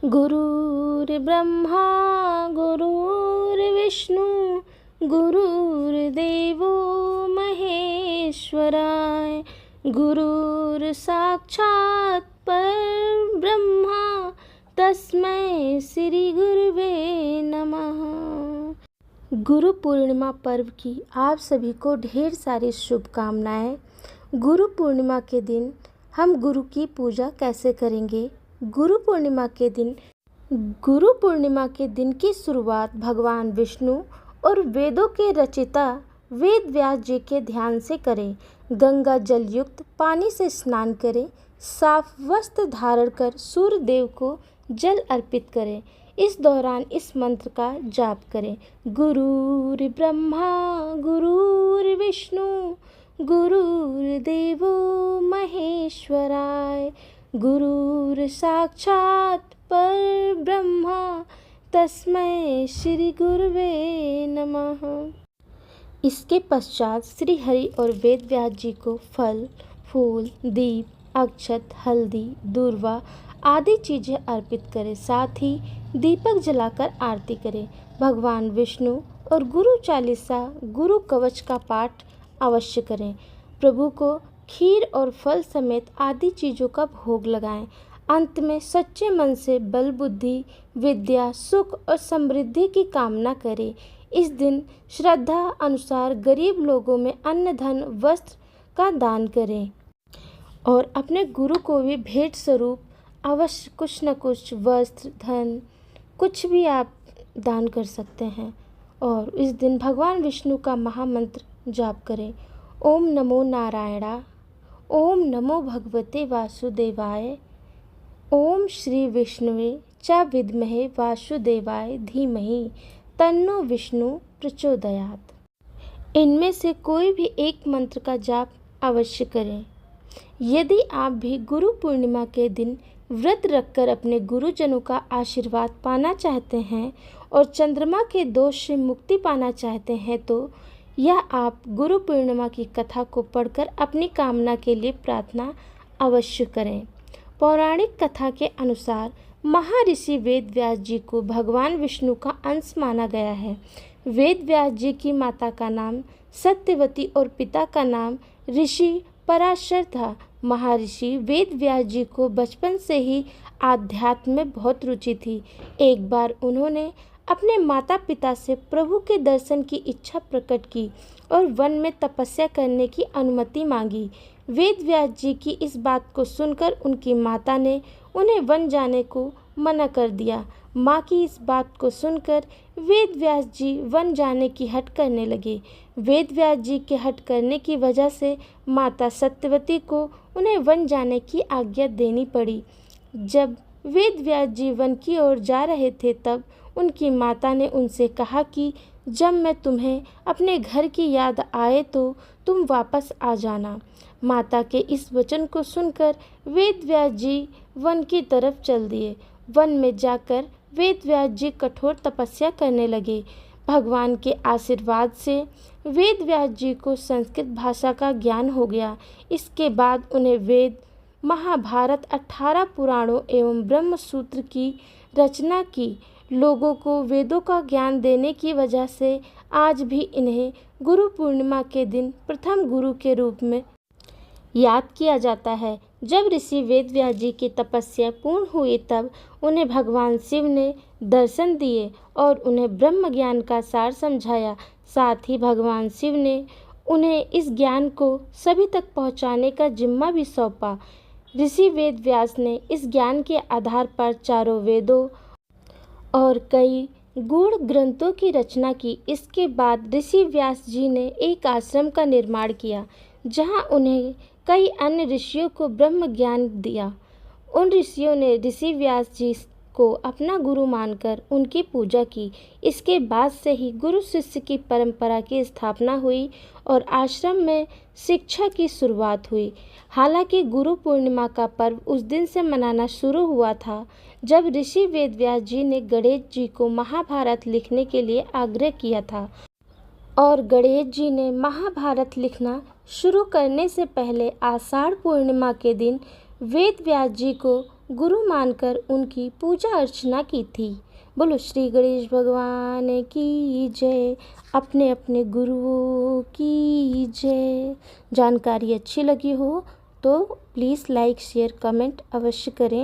गुरुर्ब्रह्मा गुरुर्विष्णु गुरुर्देवो महेश्वराय गुरुर्साक्षात् परब्रह्मा तस्मै श्री गुरुवे नमः। गुरु पूर्णिमा पर्व की आप सभी को ढेर सारी शुभकामनाएं। गुरु पूर्णिमा के दिन हम गुरु की पूजा कैसे करेंगे? गुरु पूर्णिमा के दिन की शुरुआत भगवान विष्णु और वेदों के रचिता वेद व्यास जी के ध्यान से करें। गंगा जल युक्त पानी से स्नान करें। साफ वस्त्र धारण कर सूर्य देव को जल अर्पित करें। इस दौरान इस मंत्र का जाप करें। गुरुर्ब्रह्मा गुरुर्विष्णु गुरुर्देवो महेश्वराय गुरुर्साक्षात् परब्रह्मा तस्मै श्री गुरुवे नमः। इसके पश्चात श्री हरि और वेद व्यास जी को फल, फूल, दीप, अक्षत, हल्दी, दूर्वा आदि चीज़ें अर्पित करें। साथ ही दीपक जलाकर आरती करें। भगवान विष्णु और गुरु चालीसा, गुरु कवच का पाठ अवश्य करें। प्रभु को खीर और फल समेत आदि चीज़ों का भोग लगाएं। अंत में सच्चे मन से बल, बुद्धि, विद्या, सुख और समृद्धि की कामना करें। इस दिन श्रद्धा अनुसार गरीब लोगों में अन्न, धन, वस्त्र का दान करें और अपने गुरु को भी भेंट स्वरूप अवश्य कुछ न कुछ वस्त्र, धन, कुछ भी आप दान कर सकते हैं। और इस दिन भगवान विष्णु का महामंत्र जाप करें। ओम नमो नारायणा, ओम नमो भगवते वासुदेवाय, ओम श्री विष्णुवे च विद्महे वासुदेवाय धीमहि तन्नो विष्णु प्रचोदयात्। इनमें से कोई भी एक मंत्र का जाप अवश्य करें। यदि आप भी गुरु पूर्णिमा के दिन व्रत रखकर अपने गुरुजनों का आशीर्वाद पाना चाहते हैं और चंद्रमा के दोष से मुक्ति पाना चाहते हैं तो यह आप गुरु पूर्णिमा की कथा को पढ़कर अपनी कामना के लिए प्रार्थना अवश्य करें। पौराणिक कथा के अनुसार महर्षि वेद व्यास जी को भगवान विष्णु का अंश माना गया है। वेद व्यास जी की माता का नाम सत्यवती और पिता का नाम ऋषि पराशर था। महर्षि वेद व्यास जी को बचपन से ही आध्यात्म में बहुत रुचि थी। एक बार उन्होंने अपने माता पिता से प्रभु के दर्शन की इच्छा प्रकट की और वन में तपस्या करने की अनुमति मांगी। वेद व्यास जी की इस बात को सुनकर उनकी माता ने उन्हें वन जाने को मना कर दिया। माँ की इस बात को सुनकर वेद व्यास जी वन जाने की हट करने लगे। वेद व्यास जी के हट करने की वजह से माता सत्यवती को उन्हें वन जाने की आज्ञा देनी पड़ी। जब वेद व्यास जी वन की ओर जा रहे थे तब उनकी माता ने उनसे कहा कि जब मैं तुम्हें अपने घर की याद आए तो तुम वापस आ जाना। माता के इस वचन को सुनकर वेद व्यास जी वन की तरफ चल दिए। वन में जाकर वेद व्यास जी कठोर तपस्या करने लगे। भगवान के आशीर्वाद से वेद व्यास जी को संस्कृत भाषा का ज्ञान हो गया। इसके बाद उन्हें वेद, महाभारत, 18 पुराणों एवं ब्रह्म सूत्र की रचना की। लोगों को वेदों का ज्ञान देने की वजह से आज भी इन्हें गुरु पूर्णिमा के दिन प्रथम गुरु के रूप में याद किया जाता है। जब ऋषि वेद व्यास जी की तपस्या पूर्ण हुई तब उन्हें भगवान शिव ने दर्शन दिए और उन्हें ब्रह्म ज्ञान का सार समझाया। साथ ही भगवान शिव ने उन्हें इस ज्ञान को सभी तक पहुंचाने का जिम्मा भी सौंपा। ऋषि वेद व्यास ने इस ज्ञान के आधार पर चारों वेदों और कई गूढ़ ग्रंथों की रचना की। इसके बाद ऋषि व्यास जी ने एक आश्रम का निर्माण किया जहां उन्हें कई अन्य ऋषियों को ब्रह्म ज्ञान दिया। उन ऋषियों ने ऋषि व्यास जी को अपना गुरु मानकर उनकी पूजा की। इसके बाद से ही गुरु शिष्य की परंपरा की स्थापना हुई और आश्रम में शिक्षा की शुरुआत हुई। हालांकि गुरु पूर्णिमा का पर्व उस दिन से मनाना शुरू हुआ था जब ऋषि वेद व्यास जी ने गणेश जी को महाभारत लिखने के लिए आग्रह किया था और गणेश जी ने महाभारत लिखना शुरू करने से पहले आषाढ़ पूर्णिमा के दिन वेद व्यास जी को गुरु मानकर उनकी पूजा अर्चना की थी। बोलो श्री गणेश भगवान की जय, अपने अपने गुरुओं की जय। जानकारी अच्छी लगी हो तो प्लीज़ लाइक शेयर कमेंट अवश्य करें।